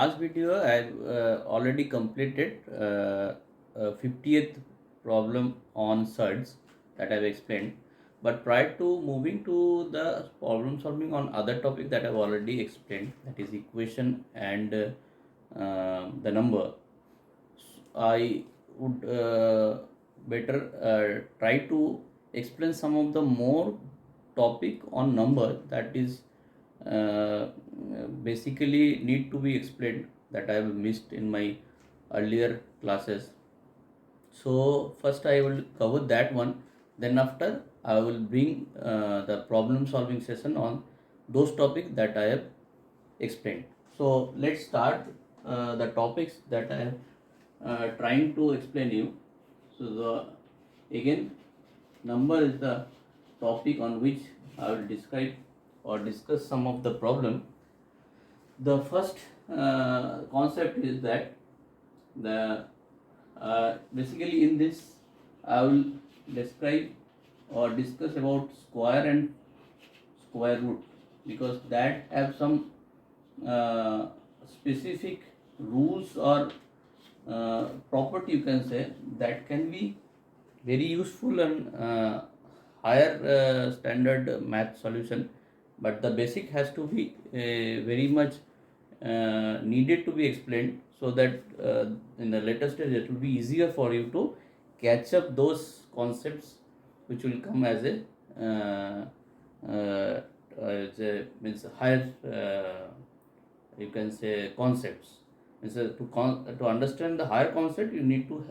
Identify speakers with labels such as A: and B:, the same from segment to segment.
A: last video I've already completed 50th problem on surds that I've explained. But prior to moving to the problem solving on other topic that I've already explained, that is equation and the number, I would better try to explain some of the more topic on number that is basically need to be explained, that I have missed in my earlier classes. So first I will cover that one, then after I will bring the problem solving session on those topics that I have explained. So let's start the topics that I am trying to explain you. So again, number is the topic on which I will describe or discuss some of the problem. The first concept is that the basically in this I will describe or discuss about square and square root, because that have some specific rules or property, you can say, that can be very useful and higher standard math solution, but the basic has to be very much needed to be explained, so that in the later stage it will be easier for you to catch up those concepts which will come as a means higher you can say concepts. Means to understand the higher concept, you need to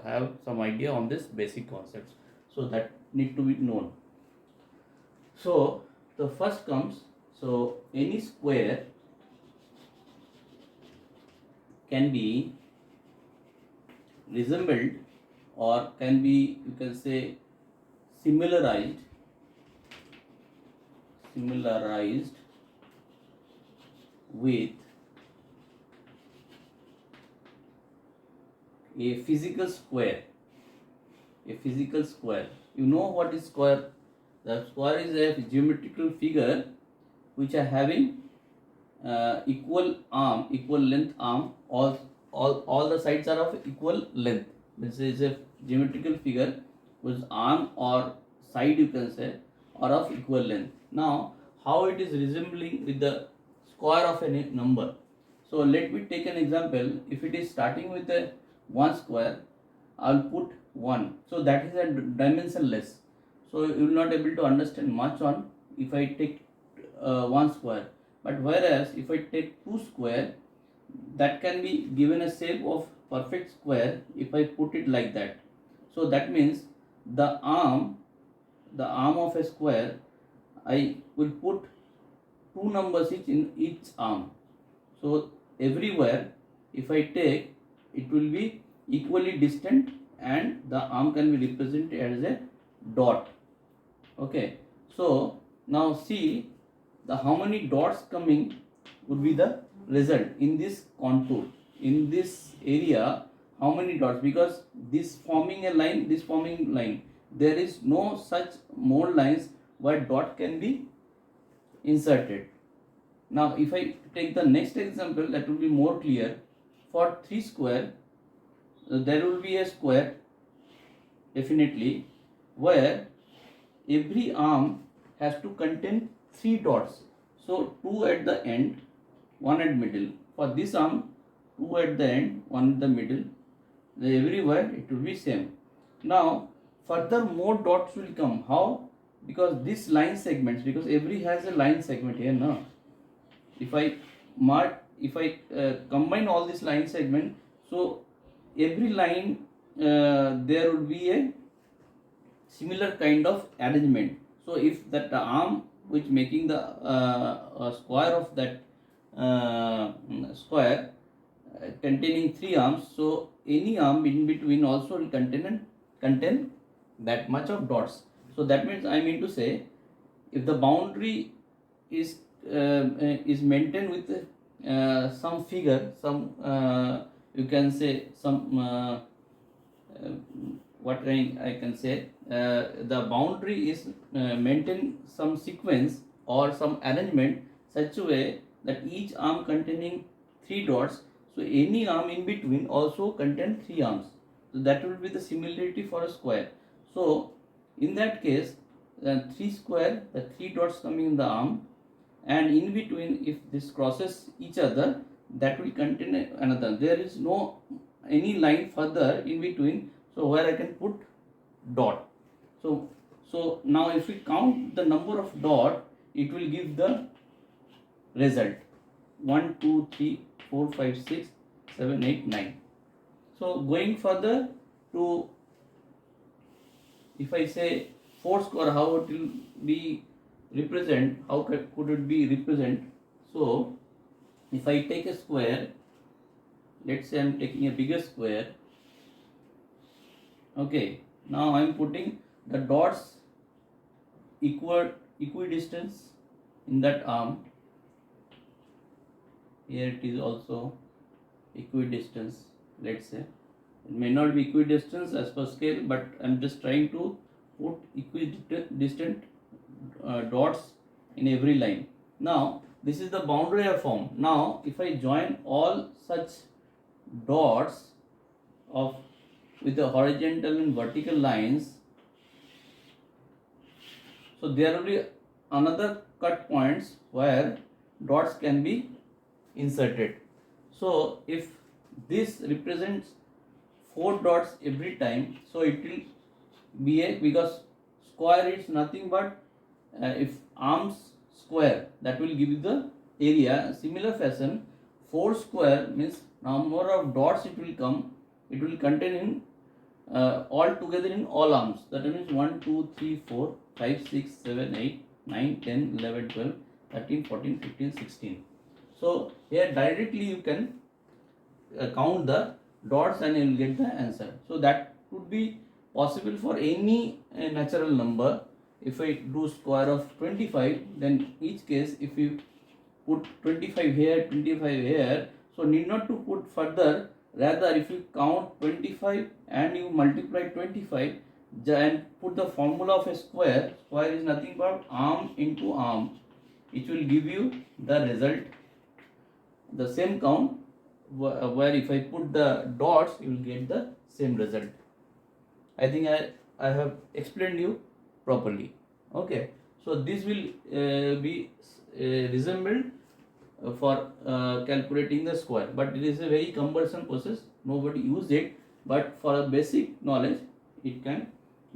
A: have some idea on this basic concepts, so that need to be known. So the first comes, so any square can be resembled or can be, you can say, similarized with a physical square. You know what is square? The square is a geometrical figure which are having equal length arm. All the sides are of equal length. This is a geometrical figure whose arm or side, you can say, are of equal length. Now, how it is resembling with the square of a number? So let me take an example. If it is starting with a 1 square, I'll put 1. So that is a dimensionless. So you will not able to understand much on if I take 1 square. But whereas if I take 2 square, that can be given a shape of perfect square if I put it like that. So that means the arm of a square, I will put 2 numbers each in each arm. So everywhere if I take, it will be equally distant and the arm can be represented as a dot. Okay, so now see the how many dots coming would be the result in this contour, in this area. How many dots? Because this forming a line, there is no such more lines where dot can be inserted. Now if I take the next example, that will be more clear. For 3 square, there will be a square definitely where every arm has to contain 3 dots. So 2 at the end, 1 at middle. For this arm, 2 at the end, 1 at the middle. Everywhere it will be same. Now further more dots will come. How? Because this line segments, because every has a line segment here now. If I combine all this line segment, so every line there would be a similar kind of arrangement. So if that arm which making the square of that square containing 3 arms, so any arm in between also will contain that much of dots. So that means I mean to say, if the boundary is maintained with some figure, some you can say some what I can say, the boundary is maintain some sequence or some arrangement such a way that each arm containing 3 dots, so any arm in between also contain 3 arms. So that will be the similarity for a square. So in that case, 3 square, the 3 dots coming in the arm, and in between, if this crosses each other, that will contain another. There is no any line further in between, so where I can put dot. So now if we count the number of dot, it will give the result 1 2 3 4 5 6 7 8 9. So going further to, if I say 4 square, how it will be represent, how could it be represent? So if I take a square, let's say I am taking a bigger square. Okay, now I am putting the dots equidistance in that arm. Here it is also equidistance, let's say. It may not be equidistance as per scale, but I am just trying to put equidistant dots in every line. Now this is the boundary I form. Now if I join all such dots of with the horizontal and vertical lines, so there will be another cut points where dots can be inserted. So if this represents 4 dots every time, so it will be a, because square is nothing but if arms square, that will give you the area. Similar fashion, 4 square means number of dots it will come, it will contain in all together in all arms. That means 1 2 3 4 5 6 7 8 9 10 11 12 13 14 15 16. So here directly you can count the dots and you will get the answer. So that would be possible for any natural number. If I do square of 25, then each case if you put 25 here, 25 here, so need not to put further. Rather, if you count 25 and you multiply 25 and put the formula of a square, square is nothing but arm into arm, it will give you the result, the same count, where if I put the dots, you will get the same result. I think I have explained you properly. Okay, so this will be resembled for calculating the square, but it is a very cumbersome process, nobody use it, but for a basic knowledge it can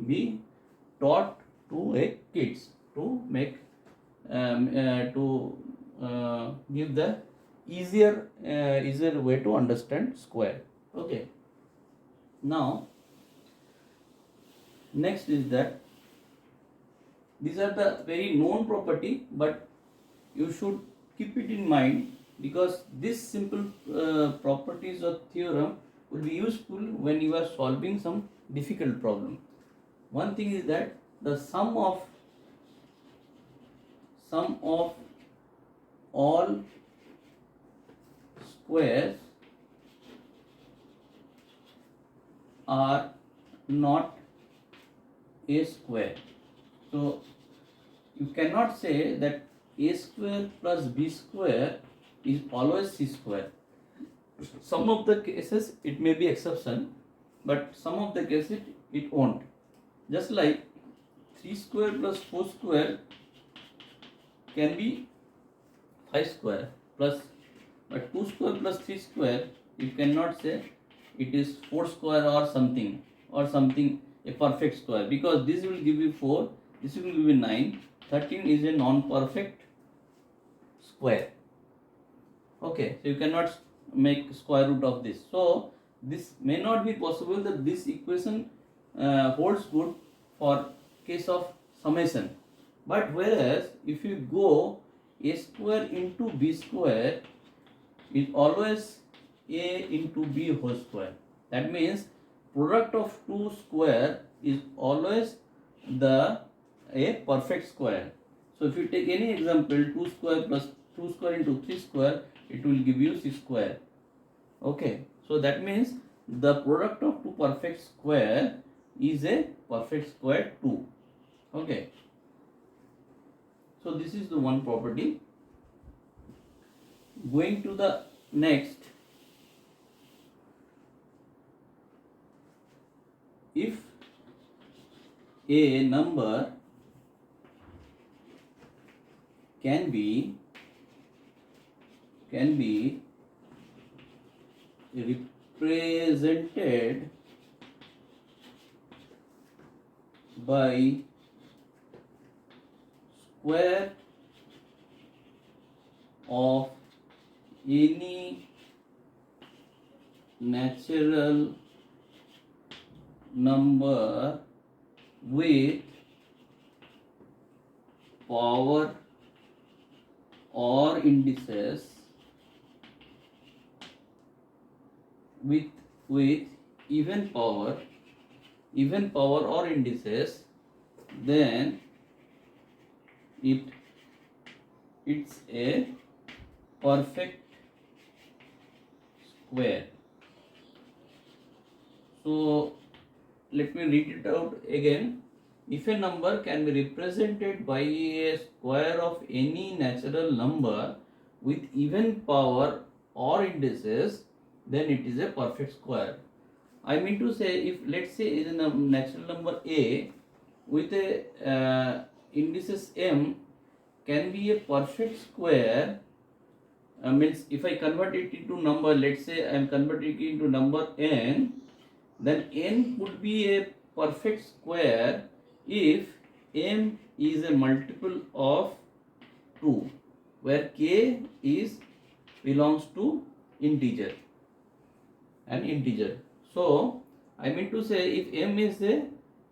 A: be taught to a kids to make give the easier way to understand square. Okay, now next is that these are the very known property, but you should keep it in mind, because this simple properties of theorem will be useful when you are solving some difficult problem. One thing is that the sum of all squares are not a square. So you cannot say that a square plus b square is always c square. Some of the cases it may be exception, but some of the cases it won't. Just like 3 square plus 4 square can be 5 square plus, but 2 square plus 3 square you cannot say it is 4 square or something a perfect square, because this will give you 4, this will give you 9, 13 is a non-perfect square. Okay, so you cannot make square root of this. So this may not be possible that this equation holds good for case of summation. But whereas if you go a square into b square is always a into b whole square. That means product of two square is always a perfect square. So if you take any example, 2 square plus 2 square into 3 square, it will give you 6 square. Okay, so that means the product of two perfect square is a perfect square 2. Okay, so this is the one property. Going to the Next, if a number can be represented by square of any natural number with power or indices with even power or indices, then it's a perfect square. So let me read it out again. If a number can be represented by a square of any natural number with even power or indices, then it is a perfect square. I mean to say, if let's say is a natural number a with a indices m can be a perfect square, means if I convert it into number, let's say I am converting it into number n, then n could be a perfect square if m is a multiple of 2, where k is belongs to integer, an integer. So I mean to say, if m is a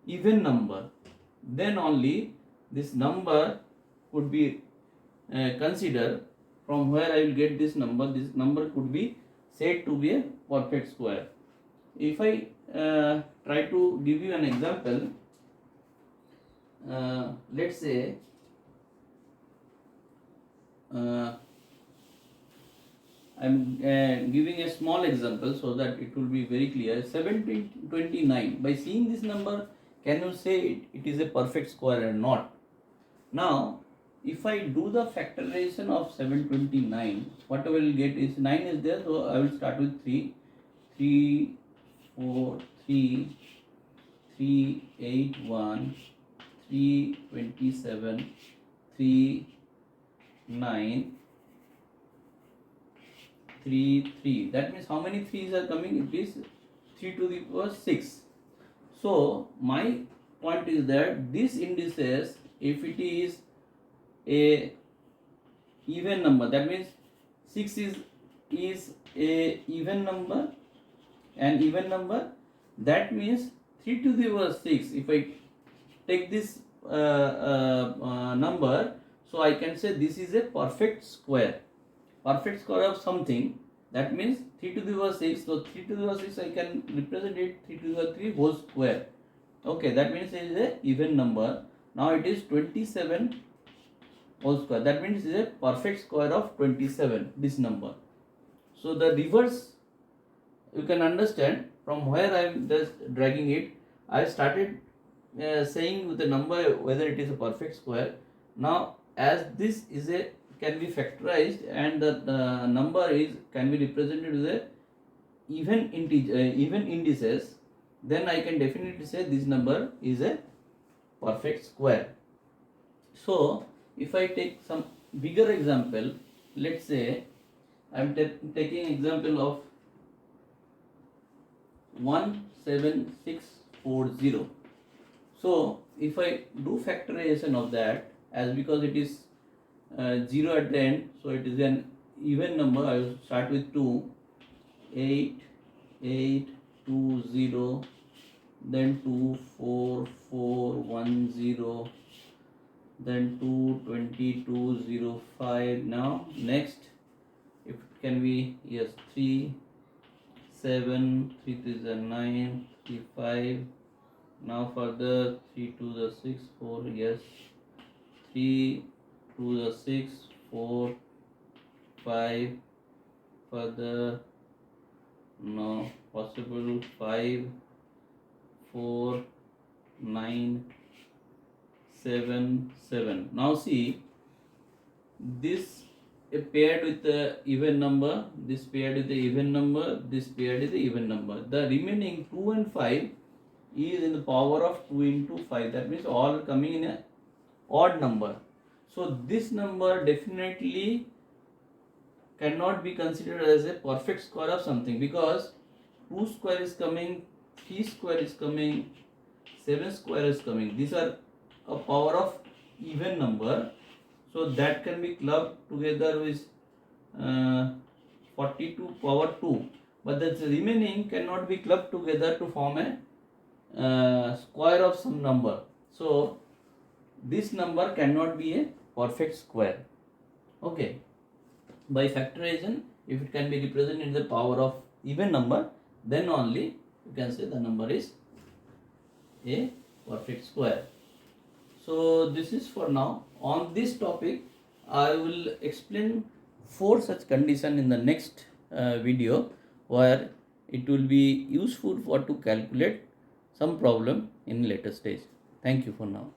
A: even number, then only this number could be considered. From where I will get this number? This number could be said to be a perfect square. If I try to give you an example, let's say I'm giving a small example so that it will be very clear. 729. By seeing this number, can you say it is a perfect square or not? Now, if I do the factorization of 729, what I will get is 9 is there, so I will start with 3, 3, 4, 3, 3, 8, 1, 3, 27, 3, 9, 3, 3. That means how many 3's are coming? It is 3 to the power 6. So my point is that this indices, if it is a even number, that means 6 is a even number, an even number, that means 3 to the power 6. If I take this number, so I can say this is a perfect square of something. That means 3 to the power 6. So 3 to the power 6 I can represent it 3 to the power 3 whole square. Okay, that means it is a even number. Now it is 27 whole square. That means it is a perfect square of 27, this number. So the reverse, you can understand from where I am just dragging it. I started saying with the number whether it is a perfect square. Now as this is a can be factorized and the number is can be represented with a even integer, even indices, then I can definitely say this number is a perfect square. So if I take some bigger example, let's say I am taking example of 17640. So if I do factorization of that, as because it is 0 at the end, so it is an even number, I will start with 2, 8, 8, 2, 0, then 2, 4, 4, 1, 0, then 2, 22, 0, 5. Now next, if it can be, yes, 3, 7, 3 to the 9, 3, 5. Now further 3 to the 6, 4, yes, 3 to the 6, 4, 5, further no possible, 5, 4, 9, 7, 7. Now see, this a paired with the even number, this paired with the even number, this paired with the even number. The remaining 2 and 5 is in the power of 2 into 5. That means all coming in a odd number. So this number definitely cannot be considered as a perfect square of something, because 2 square is coming, 3 square is coming, 7 square is coming. These are a power of even number. So that can be clubbed together with 42 power 2. But the remaining cannot be clubbed together to form a square of some number. So this number cannot be a perfect square. Okay. By factorization, if it can be represented in the power of even number, then only you can say the number is a perfect square. So this is for now. On this topic, I will explain 4 such conditions in the next video, where it will be useful for to calculate some problem in later stage. Thank you for now.